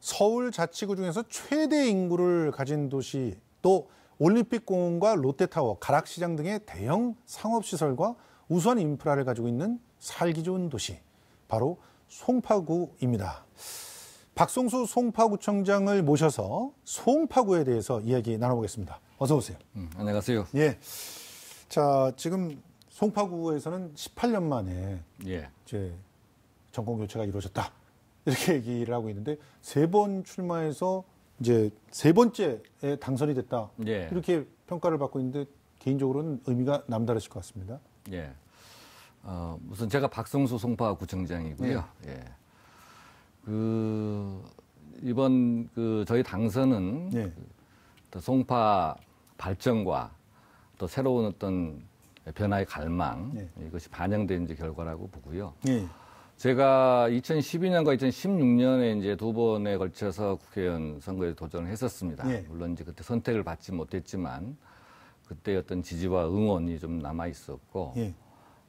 서울 자치구 중에서 최대 인구를 가진 도시, 또 올림픽공원과 롯데타워, 가락시장 등의 대형 상업시설과 우수한 인프라를 가지고 있는 살기 좋은 도시, 바로 송파구입니다. 박성수 송파구청장을 모셔서 송파구에 대해서 이야기 나눠보겠습니다. 어서 오세요. 안녕하세요. 예. 자, 지금 송파구에서는 18년 만에 이제 정권 교체가 이루어졌다. 이렇게 얘기를 하고 있는데 세 번 출마해서 이제 세 번째에 당선이 됐다. 이렇게 평가를 받고 있는데 개인적으로는 의미가 남다르실 것 같습니다. 우선 제가 박성수 송파구청장이고요. 이번 저희 당선은 또 송파 발전과 또 새로운 어떤 변화의 갈망 이것이 반영된 이제 결과라고 보고요. 제가 2012년과 2016년에 이제 두 번에 걸쳐서 국회의원 선거에 도전을 했었습니다. 물론 이제 그때 선택을 받지 못했지만 그때 어떤 지지와 응원이 좀 남아 있었고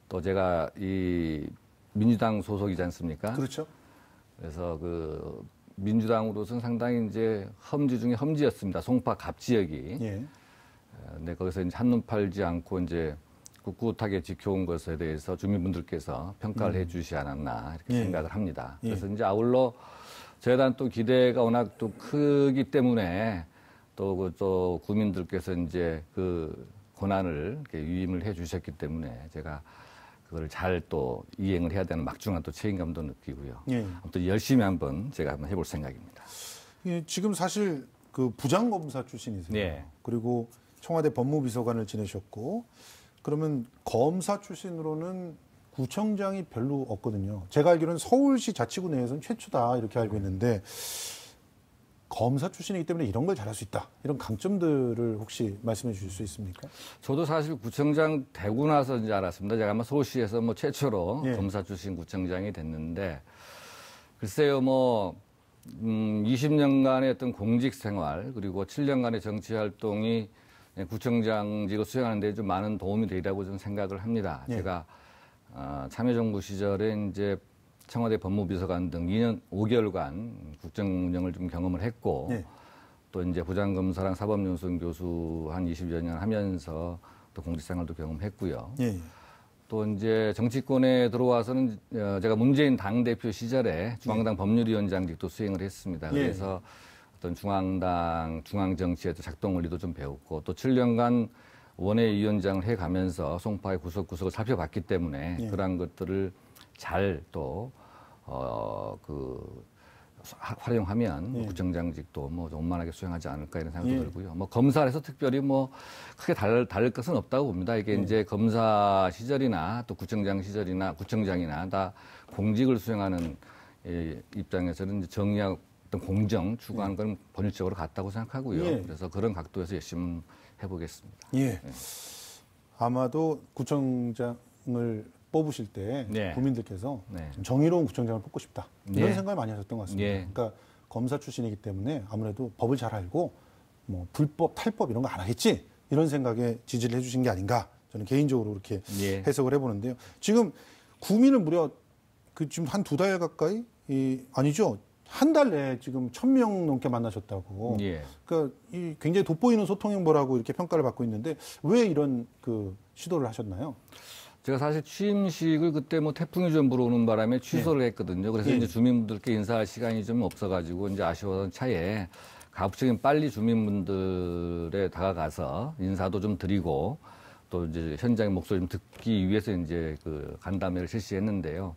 또 제가 이 민주당 소속이지 않습니까? 그렇죠. 그래서 민주당으로서는 상당히 이제 험지 중에 험지였습니다. 송파 갑 지역이. 근데 거기서 이제 한눈 팔지 않고 이제 꿋꿋하게 지켜온 것에 대해서 주민분들께서 평가를 해 주시지 않았나 이렇게 생각을 합니다. 그래서 이제 아울러 저에 대한 또 기대가 워낙 또 크기 때문에 또 구민들께서 이제 그 권한을 이렇게 위임을 해 주셨기 때문에 제가 그걸 잘 또 이행을 해야 되는 막중한 또 책임감도 느끼고요. 아무튼 열심히 한번 제가 한번 해볼 생각입니다. 지금 사실 그 부장검사 출신이세요. 그리고 청와대 법무비서관을 지내셨고, 그러면 검사 출신으로는 구청장이 별로 없거든요. 제가 알기로는 서울시 자치구 내에서는 최초다 이렇게 알고 있는데, 검사 출신이기 때문에 이런 걸 잘할 수 있다. 이런 강점들을 혹시 말씀해 주실 수 있습니까? 저도 사실 구청장 되고 나서 이제 알았습니다. 제가 아마 서울시에서 최초로 검사 출신 구청장이 됐는데, 글쎄요, 20년간의 어떤 공직 생활, 그리고 7년간의 정치 활동이 구청장직을 수행하는 데 좀 많은 도움이 되리라고 저는 생각을 합니다. 제가 참여정부 시절에 이제 청와대 법무비서관 등 2년 5개월간 국정 운영을 좀 경험을 했고 또 이제 부장검사랑 사법연수원 교수 한 20여 년 하면서 또 공직생활도 경험했고요. 또 이제 정치권에 들어와서는 제가 문재인 당대표 시절에 중앙당 법률위원장직도 수행을 했습니다. 그래서 어떤 중앙당 중앙정치의 작동 원리도 좀 배웠고 또 7년간 원외위원장을 해가면서 송파의 구석구석을 살펴봤기 때문에 그러한 것들을 잘 또 활용하면 구청장직도 좀 원만하게 수행하지 않을까 이런 생각도 들고요. 검사를 해서 특별히 크게 다를 것은 없다고 봅니다. 이게 이제 검사 시절이나 또 구청장 시절이나 구청장이나 다 공직을 수행하는 입장에서는 이제 정의와 어떤 공정 추구하는 건 본질적으로 같다고 생각하고요. 그래서 그런 각도에서 열심히 해보겠습니다. 아마도 구청장을 뽑으실 때 국민들께서 정의로운 구청장을 뽑고 싶다 이런 생각을 많이 하셨던 것 같습니다. 그러니까 검사 출신이기 때문에 아무래도 법을 잘 알고 불법, 탈법 이런 거 안 하겠지 이런 생각에 지지를 해주신 게 아닌가 저는 개인적으로 그렇게 해석을 해보는데요. 지금 구민을 무려 지금 한 2달 가까이 아니죠. 한 달 내에 지금 1000명 넘게 만나셨다고. 그러니까 굉장히 돋보이는 소통 행보라고 이렇게 평가를 받고 있는데 왜 이런 시도를 하셨나요? 제가 사실 취임식을 그때 태풍이 좀 불어오는 바람에 취소를 했거든요. 그래서 이제 주민분들께 인사할 시간이 좀 없어가지고 이제 아쉬웠던 차에 가급적이면 빨리 주민분들에 다가가서 인사도 좀 드리고 또 이제 현장의 목소리 좀 듣기 위해서 이제 간담회를 실시했는데요.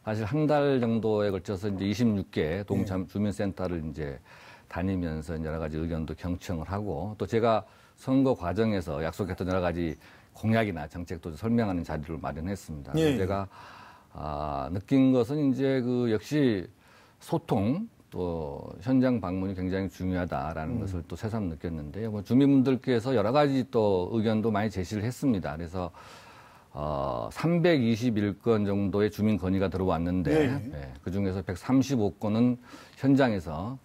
사실 한 달 정도에 걸쳐서 이제 26개 동참 주민센터를 이제 다니면서 여러 가지 의견도 경청을 하고 또 제가 선거 과정에서 약속했던 여러 가지 공약이나 정책도 설명하는 자리를 마련했습니다. 제가 느낀 것은 이제 역시 소통 또 현장 방문이 굉장히 중요하다라는 것을 또 새삼 느꼈는데요. 주민분들께서 여러 가지 또 의견도 많이 제시를 했습니다. 그래서 321건 정도의 주민 건의가 들어왔는데 그중에서 135건은 현장에서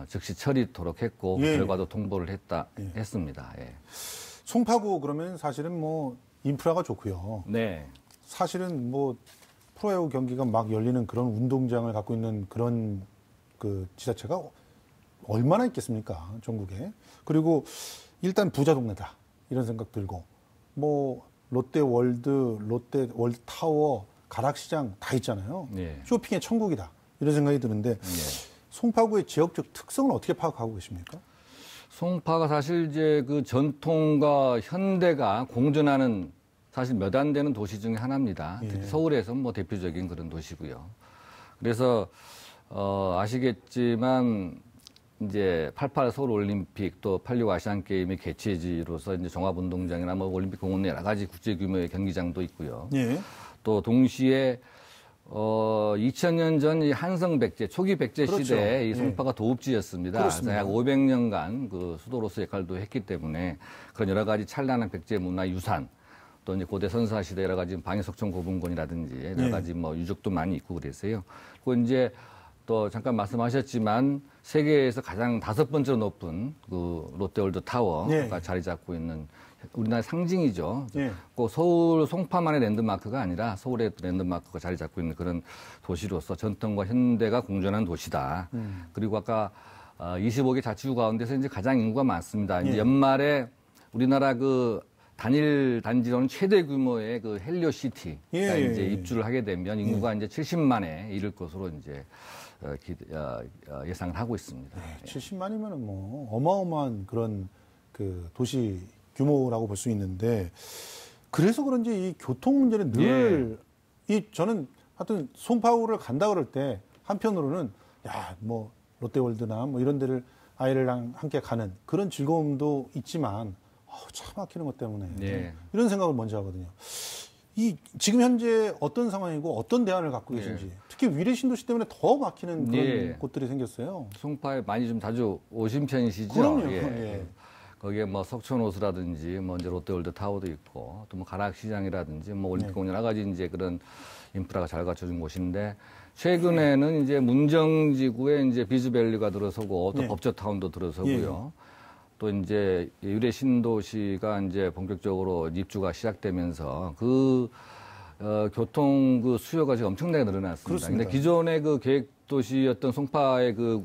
즉시 처리토록 했고 그 결과도 통보를 했습니다. 송파구 그러면 사실은 인프라가 좋고요. 사실은 프로야구 경기가 막 열리는 그런 운동장을 갖고 있는 그런 그 지자체가 얼마나 있겠습니까? 전국에. 그리고 일단 부자 동네다. 이런 생각 들고 뭐 롯데월드, 롯데월드타워, 가락시장 다 있잖아요. 예. 쇼핑의 천국이다. 이런 생각이 드는데 예. 송파구의 지역적 특성을 어떻게 파악하고 계십니까? 송파가 사실 이제 그 전통과 현대가 공존하는 사실 몇 안 되는 도시 중에 하나입니다. 예. 특히 서울에서 뭐 대표적인 그런 도시고요. 그래서 아시겠지만 이제 88 서울 올림픽 또 86 아시안 게임의 개최지로서 이제 종합운동장이나 뭐 올림픽 공원 여러 가지 국제 규모의 경기장도 있고요. 예. 또 동시에 2000년 전 이 한성 백제 초기 백제 그렇죠. 시대에 이 송파가 예. 도읍지였습니다. 그래서 약 500년간 그 수도로서 역할도 했기 때문에 그런 여러 가지 찬란한 백제 문화 유산 또 이제 고대 선사 시대 여러 가지 방해석촌 고분곤이라든지 여러 가지 뭐 유적도 많이 있고 그랬어요. 그리고 이제 또 잠깐 말씀하셨지만 세계에서 가장 5번째로 높은 그 롯데월드 타워가 자리 잡고 있는 우리나라의 상징이죠. 꼭 서울 송파만의 랜드마크가 아니라 서울의 랜드마크가 자리 잡고 있는 그런 도시로서 전통과 현대가 공존한 도시다. 그리고 아까 25개 자치구 가운데서 이제 가장 인구가 많습니다. 이제 연말에 우리나라 그 단일 단지로는 최대 규모의 그 헬리오시티가 이제 입주를 하게 되면 인구가 이제 70만에 이를 것으로 이제 예상을 하고 있습니다. 70만이면은 뭐 어마어마한 그런 그 도시 규모라고 볼 수 있는데 그래서 그런지 이 교통 문제는 늘 저는 하여튼 송파구를 간다 그럴 때 한편으로는 야 뭐 롯데월드나 뭐 이런 데를 아이랑 함께 가는 그런 즐거움도 있지만 차 막히는 것 때문에 이런 생각을 먼저 하거든요. 지금 현재 어떤 상황이고 어떤 대안을 갖고 계신지 특히 위례 신도시 때문에 더 막히는 그런 곳들이 생겼어요. 송파에 많이 좀 자주 오신 편이시죠? 그럼요. 거기에 뭐 석촌호수라든지 뭐 이제 롯데월드 타워도 있고 또 뭐 가락시장이라든지 뭐 올림픽공원 여러 가지 이제 그런 인프라가 잘 갖춰진 곳인데 최근에는 이제 문정지구에 이제 비즈밸리가 들어서고 또 법저타운도 들어서고요. 또 이제 위례 신도시가 이제 본격적으로 입주가 시작되면서 그 교통 그 수요가 지금 엄청나게 늘어났습니다. 그런데 기존의 그 계획도시였던 송파의 그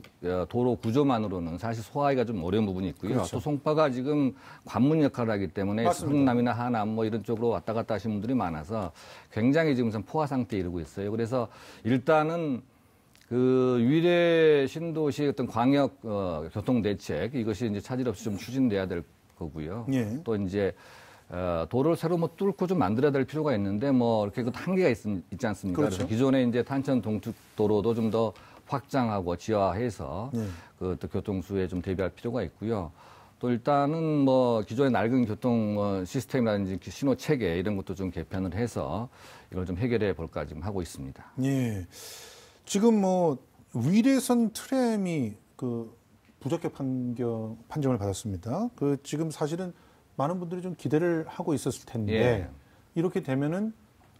도로 구조만으로는 사실 소화하기가 좀 어려운 부분이 있고요. 그렇죠. 또 송파가 지금 관문 역할을 하기 때문에 성남이나 하남 뭐 이런 쪽으로 왔다 갔다 하시는 분들이 많아서 굉장히 지금 포화 상태에 이르고 있어요. 그래서 일단은 그 위례 신도시의 어떤 광역 교통 대책 이것이 이제 차질 없이 좀 추진돼야 될 거고요. 또 이제 도로를 새로 뭐 뚫고 좀 만들어야 될 필요가 있는데 뭐 이렇게 그 한계가 있지 않습니까? 그렇죠. 그래서 기존에 이제 탄천 동축 도로도 좀 더 확장하고 지하화해서 그 또 교통수에 좀 대비할 필요가 있고요. 또 일단은 뭐 기존의 낡은 교통 시스템이라든지 신호 체계 이런 것도 좀 개편을 해서 이걸 좀 해결해 볼까 지금 하고 있습니다. 지금 뭐 위례선 트램이 그 부적격 판정을 받았습니다. 그 지금 사실은 많은 분들이 좀 기대를 하고 있었을 텐데 이렇게 되면은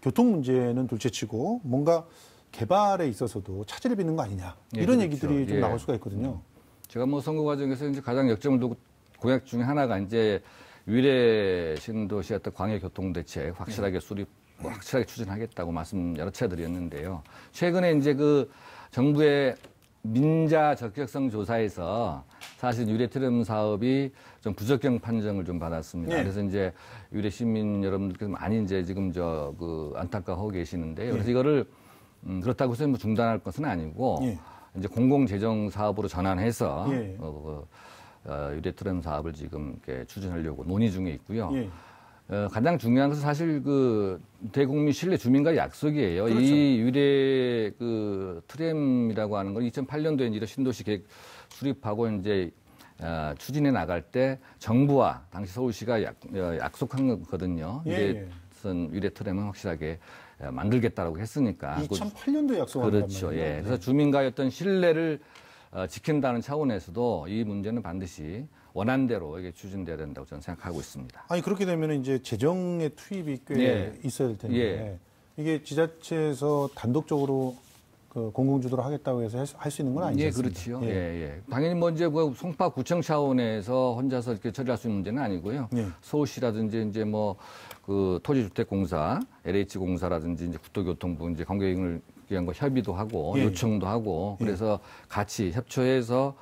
교통 문제는 둘째치고 뭔가 개발에 있어서도 차질을 빚는 거 아니냐 이런 얘기들이 좀 나올 수가 있거든요. 제가 뭐 선거 과정에서 이제 가장 역점을 두고 공약 중에 하나가 이제 위례 신도시의 어떤 광역 교통 대책 확실하게 확실하게 추진하겠다고 말씀 여러 차례 드렸는데요. 최근에 이제 그 정부의 민자 적격성 조사에서 사실 위례 트램 사업이 좀 부적격 판정을 좀 받았습니다. 그래서 이제 위례 시민 여러분들께서 많이 이제 지금 그 안타까워하고 계시는데요. 그래서 이거를 그렇다고 해서 뭐 중단할 것은 아니고 이제 공공재정 사업으로 전환해서 위례 트램 사업을 지금 이렇게 추진하려고 논의 중에 있고요. 가장 중요한 것은 사실 그 대국민 신뢰 주민과의 약속이에요. 그렇죠. 이 위례 그 트램이라고 하는 건 2008년도에 이제 신도시 계획 수립하고 이제 추진해 나갈 때 정부와 당시 서울시가 약속한 거거든요. 위례 트램은 확실하게 만들겠다라고 했으니까. 2008년도에 약속한 거죠. 그렇죠. 그래서 주민과의 어떤 신뢰를 지킨다는 차원에서도 이 문제는 반드시 원안대로 이게 추진돼야 된다고 저는 생각하고 있습니다. 아니 그렇게 되면 이제 재정의 투입이 꽤 있어야 될 텐데 이게 지자체에서 단독적으로 그 공공주도로 하겠다고 해서 할 수 있는 건 아니죠. 그렇지요. 당연히 뭐 이제 뭐 송파구청 차원에서 혼자서 이렇게 처리할 수 있는 문제는 아니고요. 서울시라든지 이제 뭐 그 토지주택공사, LH공사라든지 이제 국토교통부 이제 관계기관을 기관과 협의도 하고 예. 요청도 하고 그래서 같이 협조해서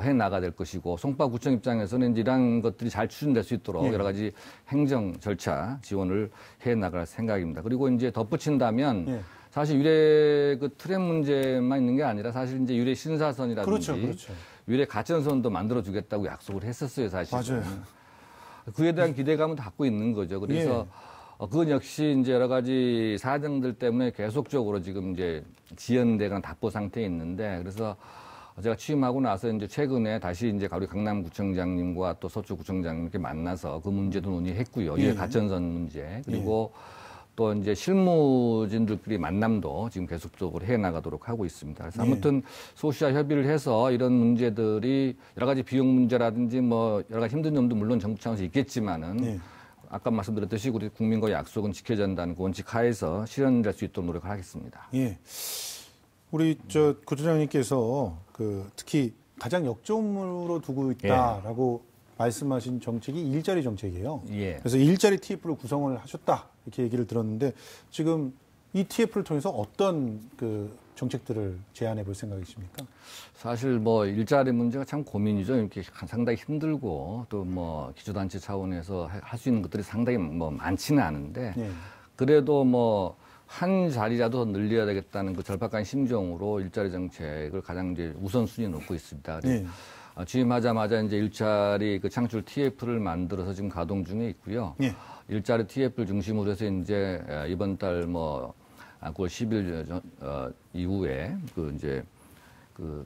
해 나가야 될 것이고 송파구청 입장에서는 이런 것들이 잘 추진될 수 있도록 여러 가지 행정 절차 지원을 해 나갈 생각입니다. 그리고 이제 덧붙인다면 사실 유례 그 트램 문제만 있는 게 아니라 사실 이제 유례 신사선이라든지 그렇죠. 유례 가천선도 만들어주겠다고 약속을 했었어요, 사실은. 맞아요. 그에 대한 기대감은 갖고 있는 거죠. 그래서 그건 역시 이제 여러 가지 사정들 때문에 계속적으로 지금 이제 지연되거나 답보 상태에 있는데 그래서 제가 취임하고 나서 이제 최근에 다시 이제 우리 강남구청장님과 또 서초구청장님 이렇게 만나서 그 문제도 논의했고요. 유례 가천선 문제 그리고 또 이제 실무진들끼리 만남도 지금 계속적으로 해 나가도록 하고 있습니다. 그래서 아무튼 소시와 협의를 해서 이런 문제들이 여러 가지 비용 문제라든지 뭐 여러 가지 힘든 점도 물론 정부 차원에서 있겠지만은 아까 말씀드렸듯이 우리 국민과의 약속은 지켜져야 한다는 그 원칙 하에서 실현될 수 있도록 노력을 하겠습니다. 예. 우리 저 구청장님께서 그 특히 가장 역점으로 두고 있다라고 말씀하신 정책이 일자리 정책이에요. 그래서 일자리 TF를 구성을 하셨다 이렇게 얘기를 들었는데 지금 이 TF를 통해서 어떤 그 정책들을 제안해 볼 생각이십니까? 사실 뭐 일자리 문제가 참 고민이죠. 이렇게 상당히 힘들고 또 뭐 기초단체 차원에서 할 수 있는 것들이 상당히 뭐 많지는 않은데 그래도 뭐 한 자리라도 더 늘려야 되겠다는 그 절박한 심정으로 일자리 정책을 가장 이제 우선순위에 놓고 있습니다. 취임하자마자 이제 일자리 그 창출 TF를 만들어서 지금 가동 중에 있고요. 일자리 TF를 중심으로 해서 이제 이번 달 뭐 9월 10일 이후에 그 이제 그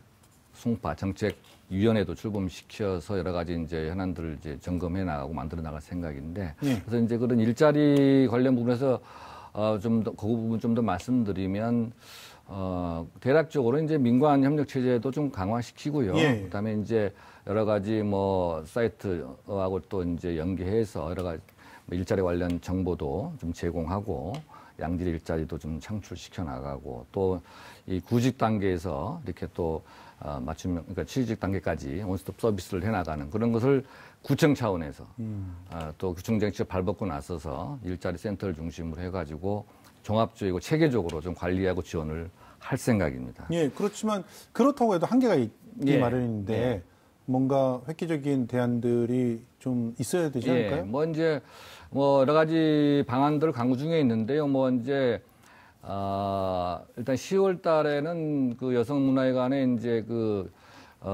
송파 정책위원회도 출범시켜서 여러 가지 이제 현안들을 이제 점검해 나가고 만들어 나갈 생각인데 그래서 이제 그런 일자리 관련 부분에서 좀 더 그 부분 좀 더 말씀드리면 대략적으로 이제 민관 협력 체제도 좀 강화시키고요. 그다음에 이제 여러 가지 뭐 사이트하고 또 이제 연계해서 여러 가지 일자리 관련 정보도 좀 제공하고 양질 일자리도 좀 창출시켜 나가고 또 이 구직 단계에서 이렇게 또 맞춤형 그러니까 취직 단계까지 원스톱 서비스를 해 나가는 그런 것을 구청 차원에서 또 구청장이 직접 발벗고 나서서 일자리 센터를 중심으로 해가지고 종합적이고 체계적으로 좀 관리하고 지원을 할 생각입니다. 예, 그렇지만 그렇다고 해도 한계가 있기 마련인데 뭔가 획기적인 대안들이 좀 있어야 되지 않을까요? 뭐 이제 뭐 여러 가지 방안들 강구 중에 있는데요. 뭐 이제 일단 10월 달에는 그 여성문화회관에 이제 그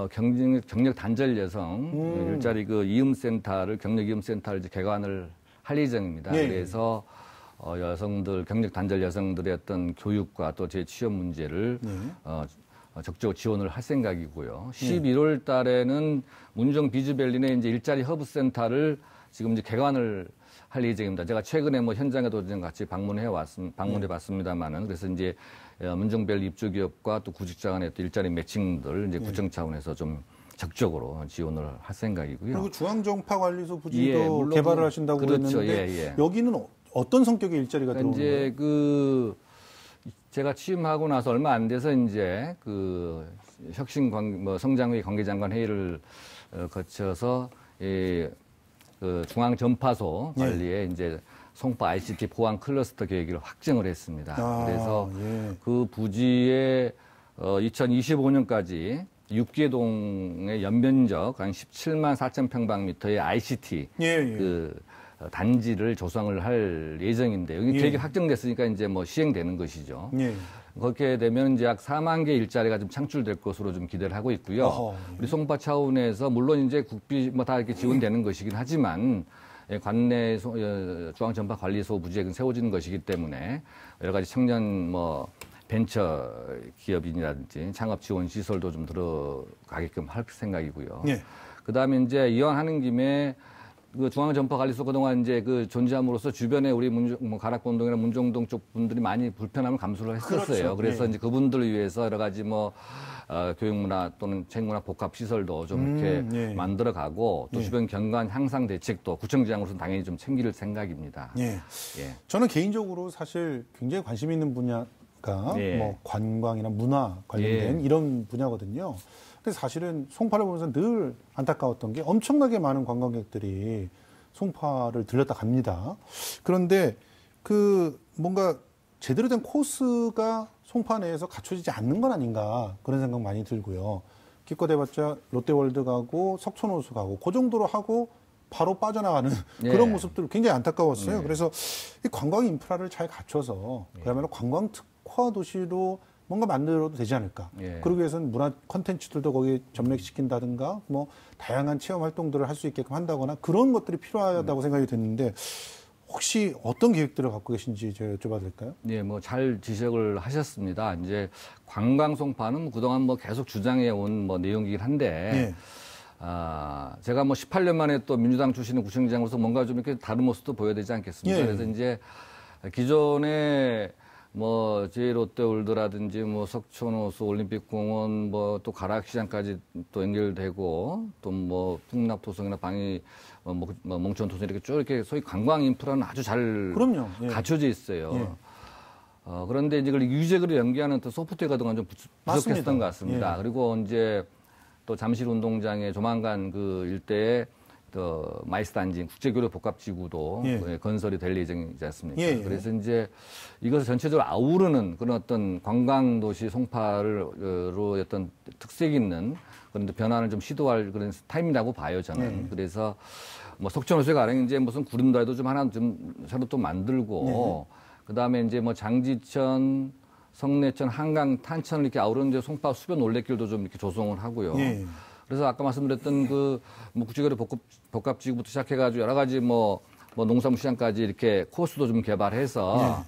경력 단절 여성 일자리 그 이음센터를 경력 이음센터를 이제 개관을 할 예정입니다. 그래서 여성들 경력 단절 여성들의 어떤 교육과 또 재취업 문제를 적극적으로 지원을 할 생각이고요. 11월 달에는 문정 비즈밸리내 이제 일자리 허브센터를 지금 이제 개관을 할 예정입니다. 제가 최근에 뭐 현장에도 같이 방문해 봤습니다만은 그래서 이제 문정밸리 입주기업과 또 구직자 간의 또 일자리 매칭들 이제 구청 차원에서 좀 적극적으로 지원을 할 생각이고요. 그리고 중앙정파관리소 부지도 개발을 하신다고 했는데 여기는 어떤 성격의 일자리가 들어오는 거예요? 이제 그 제가 취임하고 나서 얼마 안 돼서 이제 그 성장회 관계장관 회의를 거쳐서 그 중앙전파소 관리에 이제 송파 ICT 보안 클러스터 계획을 확정을 했습니다. 그래서 그 부지에 2025년까지 6개동의 연면적 한 17만 4천 평방미터의 ICT 그 단지를 조성을 할 예정인데 여기 계획이 확정됐으니까 이제 뭐 시행되는 것이죠. 그렇게 되면 이제 약 4만 개 일자리가 좀 창출될 것으로 좀 기대를 하고 있고요. 우리 송파 차원에서 물론 이제 국비 뭐 다 이렇게 지원되는 것이긴 하지만 관내 중앙전파관리소 부지에 세워지는 것이기 때문에 여러 가지 청년 뭐 벤처 기업인이라든지 창업 지원 시설도 좀 들어가게끔 할 생각이고요. 그다음에 이제 이왕하는 김에 그 중앙전파관리소 그동안 이제 그 존재함으로써 주변에 우리 가락본동이나 문정동 쪽 분들이 많이 불편함을 감수를 했었어요. 그래서 이제 그분들을 위해서 여러 가지 뭐 교육문화 또는 책문화 복합 시설도 좀 이렇게 만들어가고 또 주변 경관 향상 대책도 구청장으로서 당연히 좀 챙길 생각입니다. 저는 개인적으로 사실 굉장히 관심 있는 분야가 뭐 관광이나 문화 관련된 이런 분야거든요. 근데 사실은 송파를 보면서 늘 안타까웠던 게 엄청나게 많은 관광객들이 송파를 들렸다 갑니다. 그런데 그 뭔가 제대로 된 코스가 송파 내에서 갖춰지지 않는 건 아닌가 그런 생각 많이 들고요. 기껏 해봤자 롯데월드 가고 석촌호수 가고 그 정도로 하고 바로 빠져나가는 그런 모습들 굉장히 안타까웠어요. 그래서 이 관광 인프라를 잘 갖춰서 그야말로 관광 특화 도시로 뭔가 만들어도 되지 않을까. 그러기 위해서는 문화 콘텐츠들도 거기에 접목시킨다든가 뭐 다양한 체험 활동들을 할 수 있게끔 한다거나 그런 것들이 필요하다고 생각이 드는데 혹시 어떤 계획들을 갖고 계신지 제가 여쭤봐도 될까요? 네, 뭐 잘 지적을 하셨습니다. 이제 관광 송파는 그동안 뭐 계속 주장해 온 뭐 내용이긴 한데 제가 뭐 18년 만에 또 민주당 출신의 구청장으로서 뭔가 좀 이렇게 다른 모습도 보여야 되지 않겠습니까? 그래서 이제 기존에 뭐 제1롯데월드라든지 뭐 석촌호수 올림픽공원 뭐 또 가락시장까지 또 연결되고 또 뭐 풍납토성이나 방위 몽천토성 이렇게 쭉 이렇게 소위 관광 인프라는 아주 잘 갖춰져 있어요. 그런데 이제 그걸 유지적으로 연계하는 또 소프트웨어가 그동안 좀 부족했던 것 같습니다. 그리고 이제 또 잠실 운동장에 조만간 그 일대에 또 마이스 단지 국제교류 복합지구도 건설이 될 예정이지 않습니까? 그래서 이제 이것을 전체적으로 아우르는 그런 어떤 관광도시 송파로 어떤 특색 있는 그런 변화를 좀 시도할 그런 타임이라고 봐요, 저는. 그래서 뭐 석촌호수에 가령 이제 무슨 구름다리도 좀 하나 좀 새로 또 만들고 그 다음에 이제 뭐 장지천, 성내천, 한강, 탄천을 이렇게 아우르는 이제 송파 수변 올레길도 좀 이렇게 조성을 하고요. 그래서 아까 말씀드렸던 그 뭐 국제거래 복합지구부터 시작해가지고 여러 가지 뭐 농산물 시장까지 이렇게 코스도 좀 개발해서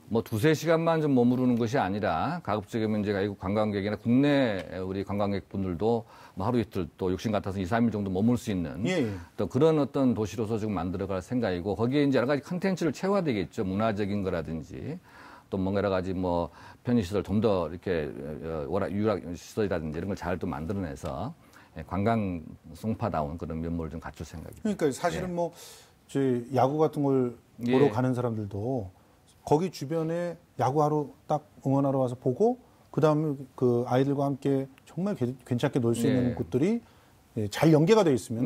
뭐 2-3시간만 좀 머무르는 것이 아니라 가급적이면 이제 외국 관광객이나 국내 우리 관광객분들도 뭐 하루 이틀 또 욕심 같아서 2-3일 정도 머물 수 있는 또 그런 어떤 도시로서 지금 만들어갈 생각이고 거기에 이제 여러 가지 컨텐츠를 채워야 되겠죠. 문화적인 거라든지 또 뭔가 여러 가지 뭐 편의시설 좀 더 이렇게 유락시설이라든지 이런 걸 잘 또 만들어내서 관광 송파다운 그런 면모를 좀 갖출 생각입니다. 그러니까 사실은 뭐 저희 야구 같은 걸 보러 가는 사람들도 거기 주변에 야구하러 딱 응원하러 와서 보고 그다음에 그 아이들과 함께 정말 괜찮게 놀 수 있는 곳들이 잘 연계가 되어 있으면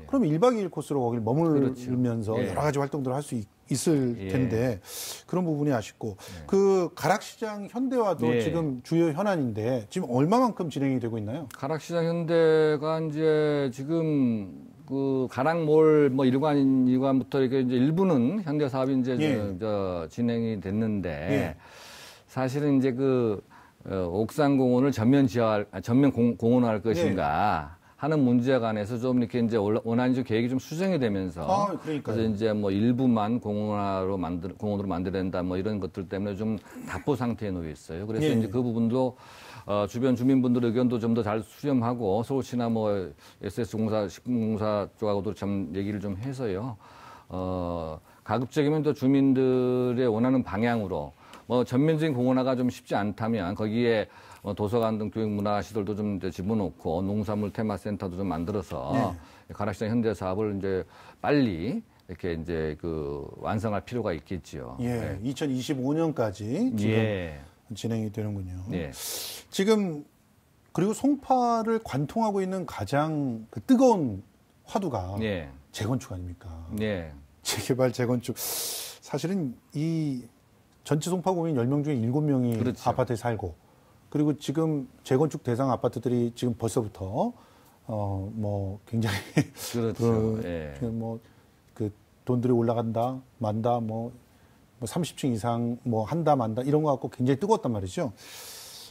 그럼 1박 2일 코스로 거기를 머물면서 여러 가지 활동들을 할 수 있을 텐데 그런 부분이 아쉽고 그 가락시장 현대화도 지금 주요 현안인데 지금 얼마만큼 진행이 되고 있나요? 가락시장 현대가 이제 지금 그 가락몰 뭐 일관부터 이렇게 이제 일부는 현대 사업이 이제 진행이 됐는데 사실은 이제 그 옥산공원을 전면 공원화할 것인가 하는 문제에 관해서 좀 이렇게 이제 원안이 좀 계획이 좀 수정이 되면서 그래서 이제 뭐 일부만 공원으로 만들어야 된다 뭐 이런 것들 때문에 좀 답보 상태에 놓여 있어요. 그래서 이제 그 부분도 주변 주민분들 의견도 좀 더 잘 수렴하고 서울시나 뭐 SS공사, 식품공사 쪽하고도 좀 얘기를 좀 해서요. 가급적이면 또 주민들의 원하는 방향으로 뭐 전면적인 공원화가 좀 쉽지 않다면 거기에 도서관 등 교육문화시설도 좀 집어넣고 농산물 테마센터도 좀 만들어서 가락시장 현대 사업을 이제 빨리 이렇게 이제 그 완성할 필요가 있겠지요. 2025년까지 지금 진행이 되는군요. 지금 그리고 송파를 관통하고 있는 가장 그 뜨거운 화두가 재건축 아닙니까? 재개발, 재건축. 사실은 이 전체 송파구민 10명 중에 7명이 아파트에 살고 그리고 지금 재건축 대상 아파트들이 지금 벌써부터 뭐 굉장히 뭐 그 돈들이 올라간다, 만다, 뭐 30층 이상 뭐 한다, 만다 이런 거 갖고 굉장히 뜨거웠단 말이죠.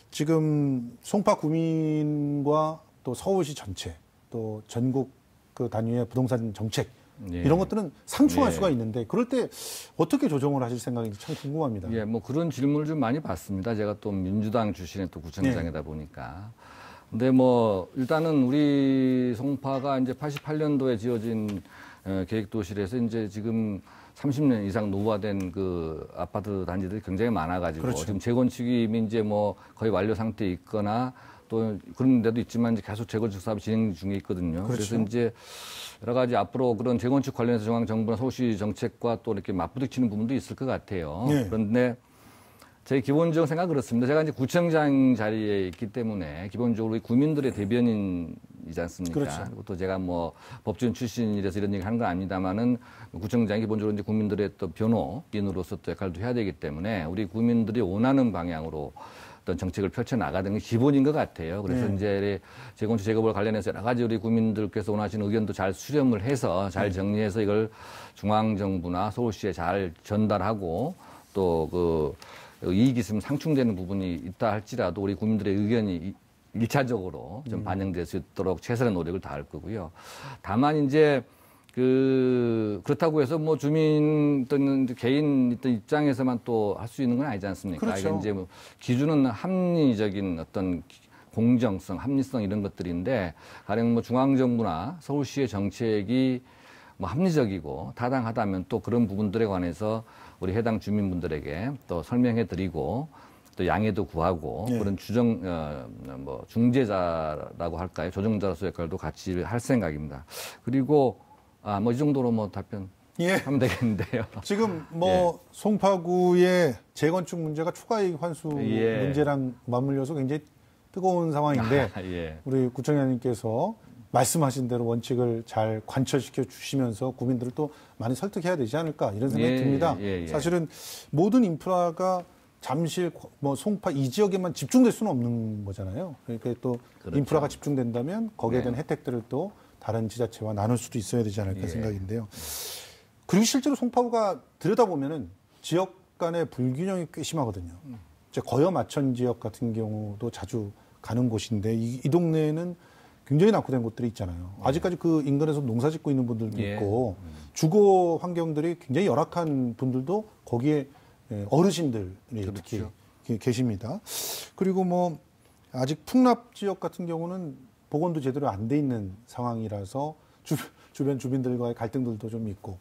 지금 송파 구민과 또 서울시 전체, 또 전국 그 단위의 부동산 정책 이런 것들은 상충할 수가 있는데 그럴 때 어떻게 조정을 하실 생각인지 참 궁금합니다. 뭐 그런 질문을 좀 많이 받습니다. 제가 또 민주당 출신의 또 구청장이다 보니까. 근데 뭐 일단은 우리 송파가 이제 88년도에 지어진 계획도시에서 이제 지금 30년 이상 노후화된 그 아파트 단지들이 굉장히 많아가지고 지금 재건축이 이제 뭐 거의 완료 상태에 있거나 또 그런 데도 있지만 이제 계속 재건축 사업이 진행 중에 있거든요. 그래서 이제 여러 가지 앞으로 그런 재건축 관련해서 중앙정부나 서울시 정책과 또 이렇게 맞부딪히는 부분도 있을 것 같아요. 그런데 저희 기본적으로 생각 그렇습니다. 제가 이제 구청장 자리에 있기 때문에 기본적으로 국민들의 대변인이지 않습니까? 그렇죠. 그리고 또 제가 뭐 법조인 출신이라서 이런 얘기 하는 건 아닙니다만은 구청장이 기본적으로 이제 국민들의 또 변호인으로서 또 역할도 해야 되기 때문에 우리 국민들이 원하는 방향으로 어떤 정책을 펼쳐 나가는 게 기본인 것 같아요. 그래서 이제 재건축 재개발 관련해서 여러 가지 우리 국민들께서 원하시는 의견도 잘 수렴을 해서 잘 정리해서 이걸 중앙정부나 서울시에 잘 전달하고 또 그 이익이 있으면 상충되는 부분이 있다 할지라도 우리 국민들의 의견이 일차적으로 좀 반영될 수 있도록 최선의 노력을 다할 거고요. 다만 이제 그렇다고 해서 뭐 주민 또는 개인 입장에서만 또 할 수 있는 건 아니지 않습니까? 그렇죠. 이게 이제 뭐 기준은 합리적인 어떤 공정성, 합리성 이런 것들인데 가령 뭐 중앙정부나 서울시의 정책이 뭐 합리적이고 타당하다면 또 그런 부분들에 관해서 우리 해당 주민분들에게 또 설명해 드리고 또 양해도 구하고 그런 뭐 중재자라고 할까요? 조정자로서 역할도 같이 할 생각입니다. 그리고 뭐 이 정도로 뭐 답변 하면 되겠는데요. 지금 뭐 송파구의 재건축 문제가 초과이익 환수 문제랑 맞물려서 굉장히 뜨거운 상황인데 우리 구청장님께서 말씀하신 대로 원칙을 잘 관철시켜 주시면서 국민들을 또 많이 설득해야 되지 않을까 이런 생각이 듭니다. 사실은 모든 인프라가 잠실, 뭐 송파 이 지역에만 집중될 수는 없는 거잖아요. 그러니까 또 그렇죠. 인프라가 집중된다면 거기에 대한 혜택들을 또 다른 지자체와 나눌 수도 있어야 되지 않을까 생각인데요. 그리고 실제로 송파구가 들여다보면은 지역 간의 불균형이 꽤 심하거든요. 거여 마천 지역 같은 경우도 자주 가는 곳인데 이 동네에는 굉장히 낙후된 곳들이 있잖아요. 아직까지 그 인근에서 농사 짓고 있는 분들도 있고 주거 환경들이 굉장히 열악한 분들도 거기에 어르신들이 특히 계십니다. 그리고 뭐 아직 풍납 지역 같은 경우는 복원도 제대로 안 돼 있는 상황이라서 주변 주민들과의 갈등들도 좀 있고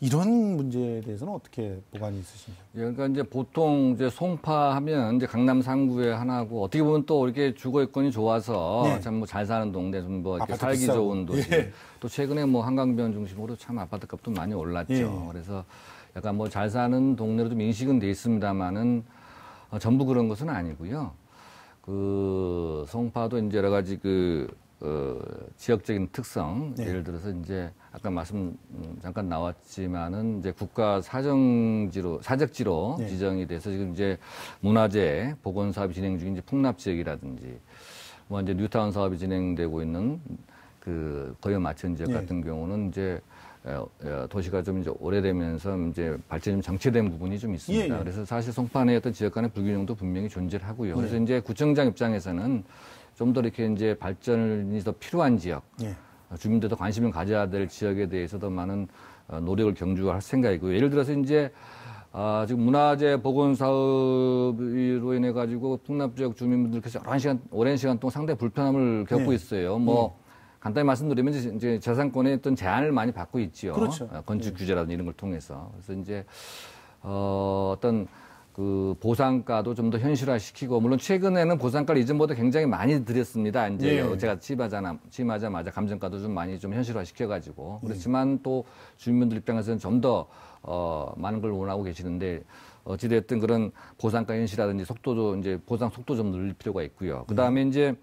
이런 문제에 대해서는 어떻게 보관이 있으신가요? 그러니까 이제 보통 이제 송파하면 이제 강남 상구의 하나고 어떻게 보면 또 이렇게 주거 여건이 좋아서 참 뭐 잘 사는 동네 좀 뭐 이렇게 살기 비싸고. 좋은 도시. 또 최근에 뭐 한강변 중심으로 참 아파트 값도 많이 올랐죠. 그래서 약간 뭐 잘 사는 동네로 좀 인식은 돼 있습니다만은 전부 그런 것은 아니고요. 그 송파도 이제 여러 가지 지역적인 특성, 예를 들어서 이제 아까 말씀 잠깐 나왔지만은 이제 국가 사적지로 지정이 돼서 지금 이제 문화재 복원 사업이 진행 중인 이제 풍납 지역이라든지 뭐 이제 뉴타운 사업이 진행되고 있는 그 거여 마천 지역 같은 경우는 이제 도시가 좀 이제 오래되면서 이제 발전이 좀 정체된 부분이 좀 있습니다. 그래서 사실 송파 내 어떤 지역 간의 불균형도 분명히 존재를 하고요. 그래서 이제 구청장 입장에서는 좀 더 이렇게 이제 발전이 더 필요한 지역, 주민들도 관심을 가져야 될 지역에 대해서도 많은 노력을 경주할 생각이고요. 예를 들어서 이제 지금 문화재 복원 사업으로 인해 가지고 풍납 지역 주민분들께서 오랜 시간 동안 상당히 불편함을 겪고 있어요. 뭐 간단히 말씀드리면 이제 재산권에 어떤 제한을 많이 받고 있지요. 그렇죠. 건축 규제라든지 이런 걸 통해서. 그래서 이제 어떤 그 보상가도 좀 더 현실화시키고 물론 최근에는 보상가를 이전보다 굉장히 많이 드렸습니다. 이제 제가 취임하자마자 감정가도 좀 많이 좀 현실화시켜가지고 그렇지만 또 주민들 입장에서는 좀 더 많은 걸 원하고 계시는데 어찌됐든 그런 보상가 현실화라든지 속도도 이제 보상 속도 좀 늘릴 필요가 있고요. 그 다음에 이제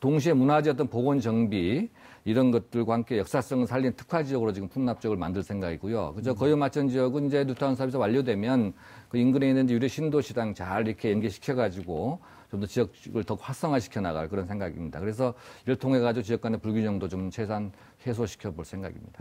동시에 문화재 어떤 복원 정비 이런 것들과 함께 역사성을 살린 특화 지역으로 지금 풍납 지역을 만들 생각이고요. 그저 거여 마천 지역은 이제 뉴타운 사업이 완료되면 그 인근에 있는 유래 신도시랑 잘 이렇게 연계시켜가지고 좀 더 지역을 더 활성화시켜 나갈 그런 생각입니다. 그래서 이를 통해 가지고 지역 간의 불균형도 좀 최소한 해소시켜 볼 생각입니다.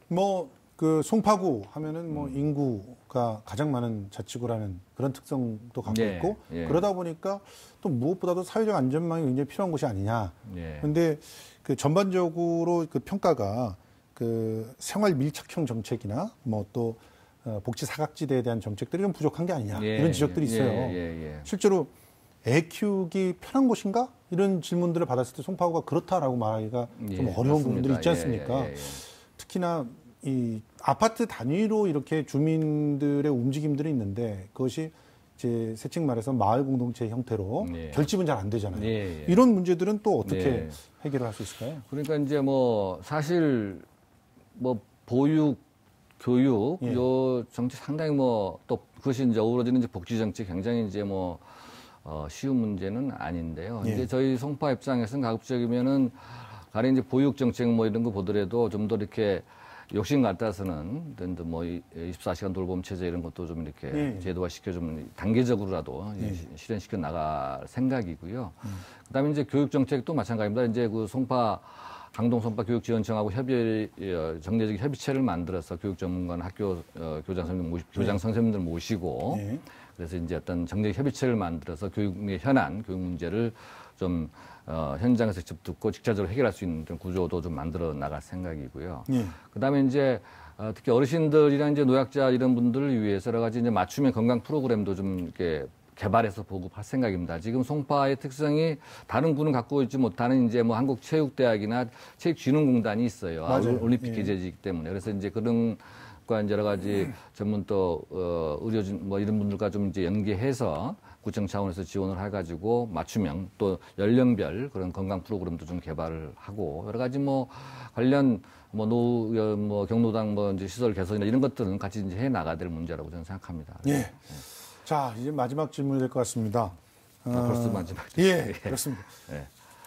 뭐 그 송파구 하면은 뭐 인구가 가장 많은 자치구라는 그런 특성도 갖고 있고 그러다 보니까 또 무엇보다도 사회적 안전망이 굉장히 필요한 곳이 아니냐. 그런데 그 전반적으로 그 평가가 그 생활 밀착형 정책이나 뭐 또 복지 사각지대에 대한 정책들이 좀 부족한 게 아니냐 이런 지적들이 있어요. 실제로 애 키우기 편한 곳인가 이런 질문들을 받았을 때 송파구가 그렇다라고 말하기가 좀 어려운 부분들이 있지 않습니까? 특히나 이 아파트 단위로 이렇게 주민들의 움직임들이 있는데 그것이 이제 세칭 말해서 마을 공동체 형태로 결집은 잘 안 되잖아요. 이런 문제들은 또 어떻게 해결을 할 수 있을까요? 그러니까 이제 뭐 사실 뭐 보육 교육, 요 정책 상당히 뭐 또 그것이 이제 어우러지는 이제 복지 정책 굉장히 이제 뭐 쉬운 문제는 아닌데요. 이제 저희 송파 입장에서는 가급적이면은 가령 이제 보육 정책 뭐 이런 거 보더라도 좀 더 이렇게 욕심 같아서는 뭐 24시간 돌봄 체제 이런 것도 좀 이렇게 제도화 시켜 좀 단계적으로라도 실현시켜 나갈 생각이고요. 그다음에 이제 교육 정책도 마찬가지입니다. 이제 그 강동 송파 교육지원청하고 정례적 협의체를 만들어서 교육 전문가나 학교 교장 선생님들 모시고 그래서 이제 어떤 정례적 협의체를 만들어서 교육의 현안, 교육 문제를 좀 현장에서 직접 듣고 직접적으로 해결할 수 있는 그런 구조도 좀 만들어 나갈 생각이고요. 그다음에 이제 특히 어르신들이나 이제 노약자 이런 분들을 위해서 여러 가지 이제 맞춤형 건강 프로그램도 좀 이렇게 개발해서 보급할 생각입니다. 지금 송파의 특성이 다른 구는 갖고 있지 못하는 이제 뭐 한국체육대학이나 체육진흥공단이 있어요. 올림픽 기재지이기 때문에. 그래서 이제 그런 과 이제 여러 가지 전문 또 의료진 뭐 이런 분들과 좀 이제 연계해서 구청 차원에서 지원을 해가지고 맞춤형 또 연령별 그런 건강 프로그램도 좀 개발을 하고 여러 가지 뭐 관련 뭐 경로당 뭐 이제 시설 개선이나 이런 것들은 같이 이제 해 나가야 될 문제라고 저는 생각합니다. 예. 자, 이제 마지막 질문이 될 것 같습니다. 벌써 마지막. 예, 그렇습니다.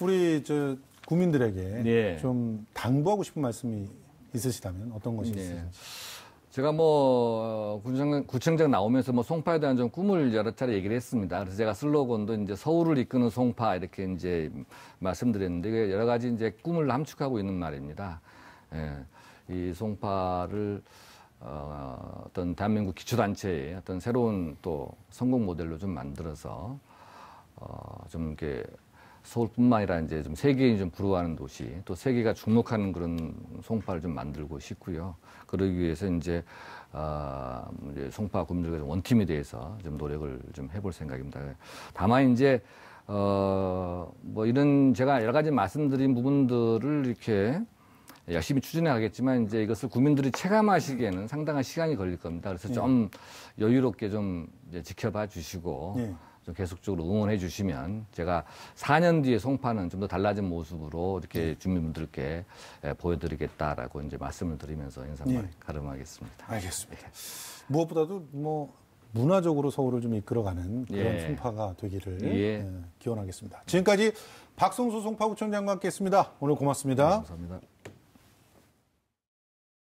우리 국민들에게 좀 당부하고 싶은 말씀이 있으시다면 어떤 것이 있으신지. 제가 뭐 구청장 나오면서 뭐 송파에 대한 좀 꿈을 여러 차례 얘기를 했습니다. 그래서 제가 슬로건도 이제 서울을 이끄는 송파 이렇게 이제 말씀드렸는데 이게 여러 가지 이제 꿈을 함축하고 있는 말입니다. 이 송파를 어떤 대한민국 기초단체의 어떤 새로운 또 성공 모델로 좀 만들어서 좀 이렇게 서울뿐만 아니라 이제 좀 세계인이 좀 부러워하는 도시, 또 세계가 주목하는 그런 송파를 좀 만들고 싶고요. 그러기 위해서 이제 송파 구민들과 원팀이 대해서 좀 노력을 좀 해볼 생각입니다. 다만 이제 뭐 이런 제가 여러 가지 말씀드린 부분들을 이렇게 열심히 추진해 가겠지만 이제 이것을 국민들이 체감하시기에는 상당한 시간이 걸릴 겁니다. 그래서 좀 여유롭게 좀 이제 지켜봐 주시고 좀 계속적으로 응원해 주시면 제가 4년 뒤에 송파는 좀 더 달라진 모습으로 이렇게 주민분들께 보여드리겠다라고 이제 말씀을 드리면서 인사말 가름하겠습니다. 알겠습니다. 무엇보다도 뭐 문화적으로 서울을 좀 이끌어가는 그런 송파가 되기를 기원하겠습니다. 지금까지 박성수 송파구청장과 함께했습니다. 오늘 고맙습니다. 감사합니다.